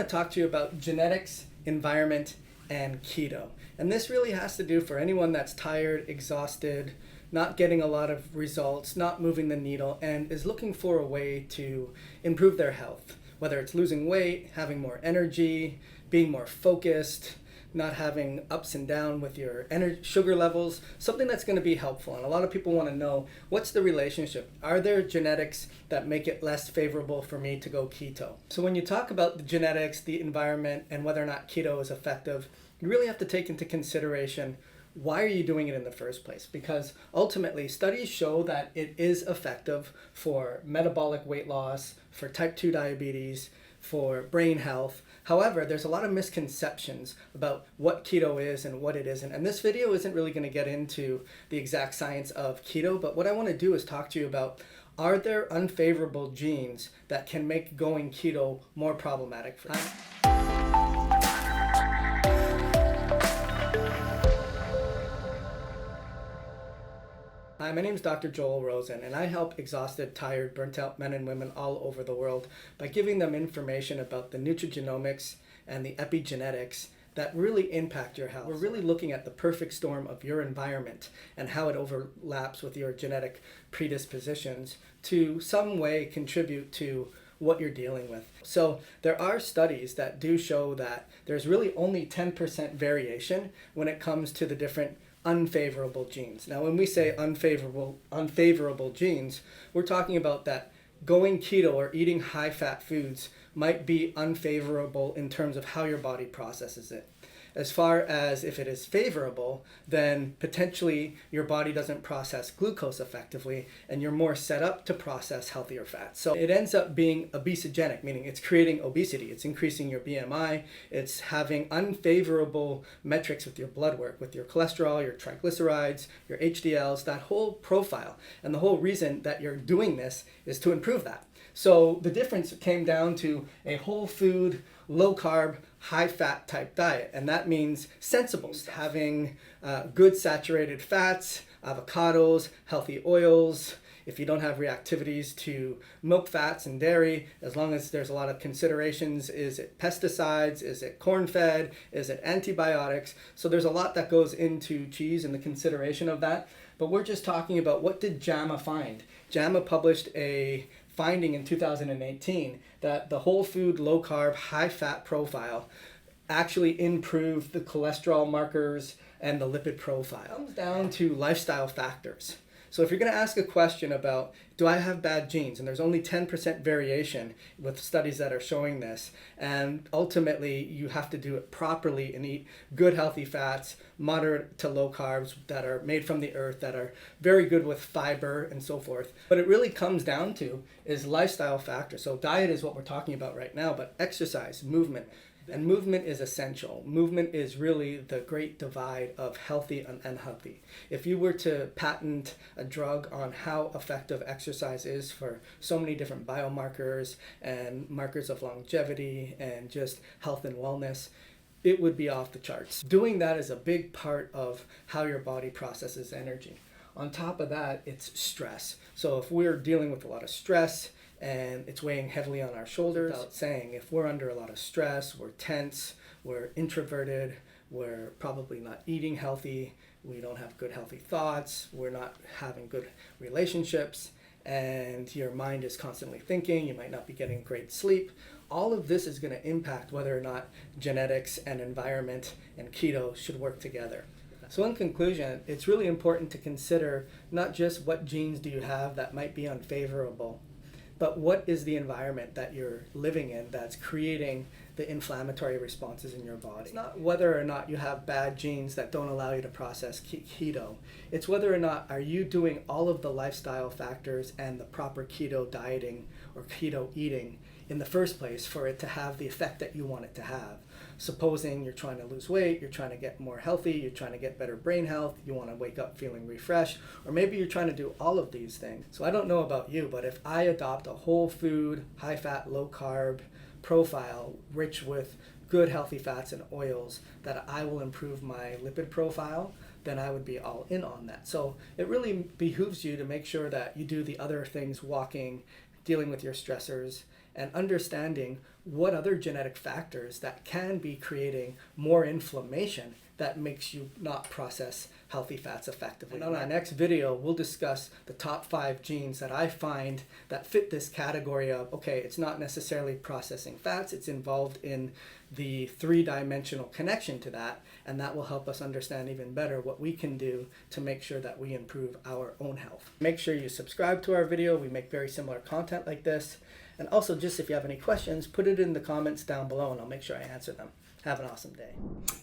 want to talk to you about genetics, environment, and keto. And this really has to do for anyone that's tired, exhausted, not getting a lot of results, not moving the needle, and is looking for a way to improve their health. Whether it's losing weight, having more energy, being more focused, not having ups and downs with your sugar levels, something that's going to be helpful. And a lot of people want to know, what's the relationship? Are there genetics that make it less favorable for me to go keto? So when you talk about the genetics, the environment, and whether or not keto is effective, you really have to take into consideration, why are you doing it in the first place? Because ultimately, studies show that it is effective for metabolic weight loss, for type 2 diabetes, for brain health. However, there's a lot of misconceptions about what keto is and what it isn't. And this video isn't really going to get into the exact science of keto, but what I want to do is talk to you about, are there unfavorable genes that can make going keto more problematic for you? Hi, my name is Dr. Joel Rosen, and I help exhausted, tired, burnt out men and women all over the world by giving them information about the nutrigenomics and the epigenetics that really impact your health. We're really looking at the perfect storm of your environment and how it overlaps with your genetic predispositions to some way contribute to what you're dealing with. So there are studies that do show that there's really only 10% variation when it comes to the different unfavorable genes. Now, when we say unfavorable genes, we're talking about that going keto or eating high-fat foods might be unfavorable in terms of how your body processes it. As far as if it is favorable, then potentially your body doesn't process glucose effectively and you're more set up to process healthier fats. So it ends up being obesogenic, meaning it's creating obesity. It's increasing your BMI. It's having unfavorable metrics with your blood work, with your cholesterol, your triglycerides, your HDLs, that whole profile. And the whole reason that you're doing this is to improve that. So the difference came down to a whole food, low carb, high fat type diet. And that means sensible stuff, having good saturated fats, avocados, healthy oils. If you don't have reactivities to milk fats and dairy, as long as there's a lot of considerations, is it pesticides, is it corn-fed, is it antibiotics? So there's a lot that goes into cheese and the consideration of that. But we're just talking about, what did JAMA find? JAMA published a finding in 2018 that the whole food, low carb, high fat profile actually improved the cholesterol markers and the lipid profile. It comes down to lifestyle factors. So if you're going to ask a question about, do I have bad genes? And there's only 10% variation with studies that are showing this. And ultimately, you have to do it properly and eat good healthy fats, moderate to low carbs that are made from the earth, that are very good with fiber and so forth. What it really comes down to is lifestyle factors. So diet is what we're talking about right now, but exercise, movement. And movement is essential. Movement is really the great divide of healthy and unhealthy. If you were to patent a drug on how effective exercise is for so many different biomarkers and markers of longevity and just health and wellness, it would be off the charts. Doing that is a big part of how your body processes energy. On top of that, it's stress. So if we're dealing with a lot of stress, and it's weighing heavily on our shoulders, without saying, if we're under a lot of stress, we're tense, we're introverted, we're probably not eating healthy, we don't have good healthy thoughts, we're not having good relationships, and your mind is constantly thinking, you might not be getting great sleep. All of this is going to impact whether or not genetics and environment and keto should work together. So in conclusion, it's really important to consider not just what genes do you have that might be unfavorable, but what is the environment that you're living in that's creating the inflammatory responses in your body. It's not whether or not you have bad genes that don't allow you to process keto. It's whether or not are you doing all of the lifestyle factors and the proper keto dieting or keto eating in the first place for it to have the effect that you want it to have. Supposing you're trying to lose weight, you're trying to get more healthy, you're trying to get better brain health, you want to wake up feeling refreshed, or maybe you're trying to do all of these things. So I don't know about you, but if I adopt a whole food, high fat, low carb profile, rich with good healthy fats and oils, that I will improve my lipid profile, then I would be all in on that. So it really behooves you to make sure that you do the other things, walking, dealing with your stressors, and understanding what other genetic factors that can be creating more inflammation that makes you not process healthy fats effectively. And on our next video, we'll discuss the top 5 genes that I find that fit this category of, okay, it's not necessarily processing fats, it's involved in the 3-dimensional connection to that, and that will help us understand even better what we can do to make sure that we improve our own health. Make sure you subscribe to our video. We make very similar content like this. And also, just if you have any questions, put it in the comments down below and I'll make sure I answer them. Have an awesome day.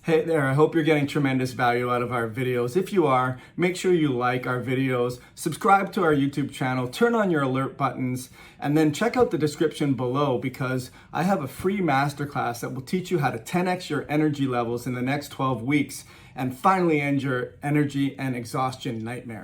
Hey there, I hope you're getting tremendous value out of our videos. If you are, make sure you like our videos, subscribe to our YouTube channel, turn on your alert buttons, and then check out the description below because I have a free masterclass that will teach you how to 10x your energy levels in the next 12 weeks and finally end your energy and exhaustion nightmare.